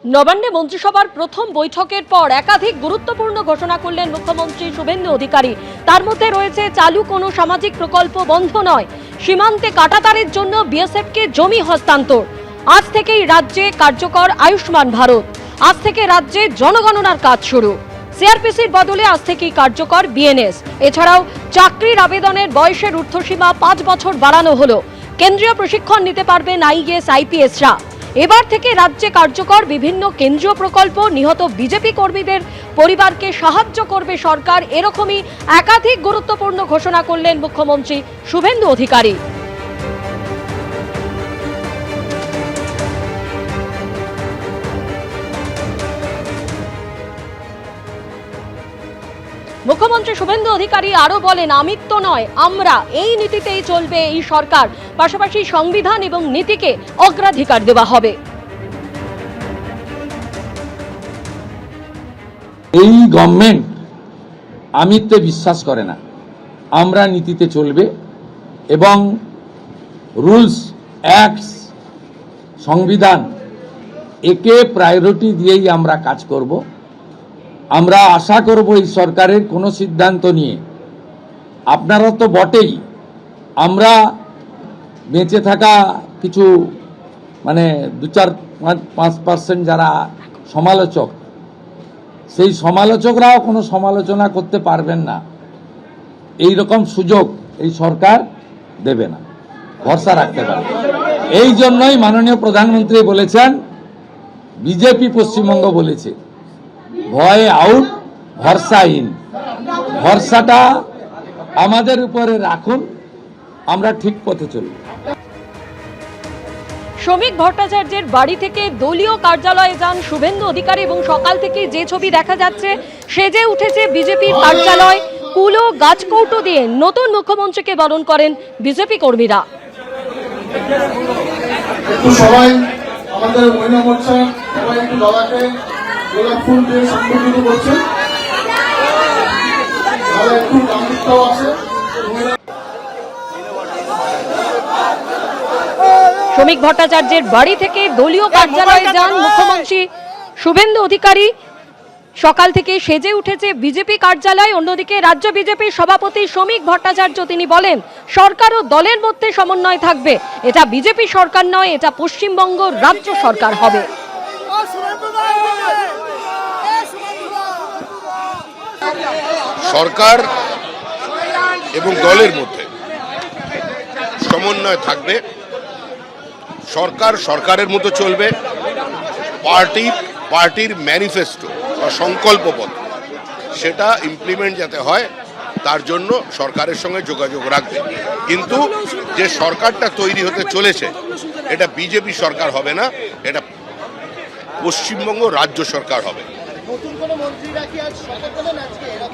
নবান্নে মন্ত্রিসভার প্রথম বৈঠকের পর একাধিক গুরুত্বপূর্ণ ঘোষণা করলেন মুখ্যমন্ত্রী শুভেন্দু অধিকারী। তার মধ্যে রয়েছে চালু কোনো সামাজিক প্রকল্প বন্ধ নয়, সীমান্তে কাঁটাতারের জন্য বিএসএফকে জমি হস্তান্তর, আজ থেকেই রাজ্যে কার্যকর আয়ুষ্মান ভারত, আজ থেকে রাজ্যে জনগণনার কাজ শুরু, সিআরপিসির বদলে আজ থেকেই কার্যকর বিএনএস। এছাড়াও চাকরির আবেদনের বয়সের ঊর্ধ্বসীমা 5 বছর বাড়ানো হলো, কেন্দ্রীয় প্রশিক্ষণ নিতে পারবেন আইএএস আইপিএসরা। এবার থেকে রাজ্যে কার্যকর বিভিন্ন কেন্দ্রীয় প্রকল্প, নিহত বিজেপি কর্মীদের পরিবারকে সাহায্য করবে সরকার, এরকমই একাধিক গুরুত্বপূর্ণ ঘোষণা করলেন মুখ্যমন্ত্রী শুভেন্দু অধিকারী। মুখ্যমন্ত্রী শুভেন্দু অধিকারী আরো বলেন, আমিত্ব নয় আমরা, এই নীতিতেই চলবে এই সরকার, পাশাপাশি সংবিধান এবং নীতিকে অগ্রাধিকার দেওয়া হবে। এই গভর্নমেন্ট আমিত্বে বিশ্বাস করে না, আমরা নীতিতে চলবে এবং রুলস, অ্যাক্টস, সংবিধান একে প্রায়োরিটি দিয়েই আমরা কাজ করব। আমরা আশা করব এই সরকারের কোনো সিদ্ধান্ত নিয়ে, আপনারা তো বটেই, আমরা বেঁচে থাকা কিছু 2-4-5% যারা সমালোচক, সেই সমালোচকরাও কোনো সমালোচনা করতে পারবেন না, এই রকম সুযোগ এই সরকার দেবে না, ভরসা রাখতে পারে। এই জন্যই মাননীয় প্রধানমন্ত্রী বলেছেন, বিজেপি পশ্চিমবঙ্গ বলেছে, ভয় আউট, ভরসা ইন। ভরসাটা আমাদের উপরে রাখুন, আমরা ঠিক পথে চলব। শ্রমিক ভট্টাচার্যের বাড়ি থেকে দলীয় কার্যালয়ে যান শুভেন্দু অধিকারী এবং সকাল থেকে যে ছবি দেখা যাচ্ছে, সেজে উঠেছে বিজেপির কার্যালয়। কুলো গাছকৌটো দিয়ে নতুন মুখ্যমন্ত্রীকে বরণ করেন বিজেপি কর্মীরা। সবাই আমাদের মহিলা মোর্চা সবাই একটু দাদাকে গোলাপ ফুল দিয়ে সম্বোধিত করছে, একটু গামছাও আছে। শ্রমিক ভট্টাচার্যের বাড়ি থেকে দলীয় কার্যালয়ে যান মুখ্যমন্ত্রী শুভেন্দু অধিকারী। সকাল থেকে সেজে উঠেছে বিজেপি কার্যালয়। অন্যদিকে রাজ্য বিজেপির সভাপতি শ্রমিক ভট্টাচার্য তিনি বলেন, সরকার ও দলের মধ্যে সমন্বয় থাকবে, এটা বিজেপি সরকার নয়, এটা পশ্চিমবঙ্গ রাজ্য সরকার হবে। সরকার এবং দলের মধ্যে সমন্বয় থাকবে, সরকার সরকারের মতো চলবে, পার্টির ম্যানিফেস্টো বা সংকল্পপত্র সেটা ইমপ্লিমেন্ট যাতে হয় তার জন্য সরকারের সঙ্গে যোগাযোগ রাখবে। কিন্তু যে সরকারটা তৈরি হতে চলেছে এটা বিজেপি সরকার হবে না, এটা পশ্চিমবঙ্গ রাজ্য সরকার হবে।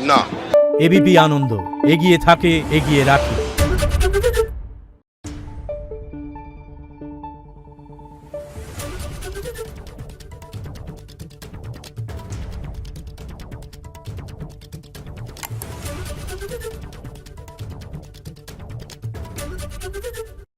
না, এবিপি আনন্দ, এগিয়ে থাকে, এগিয়ে রাখে। Thank you.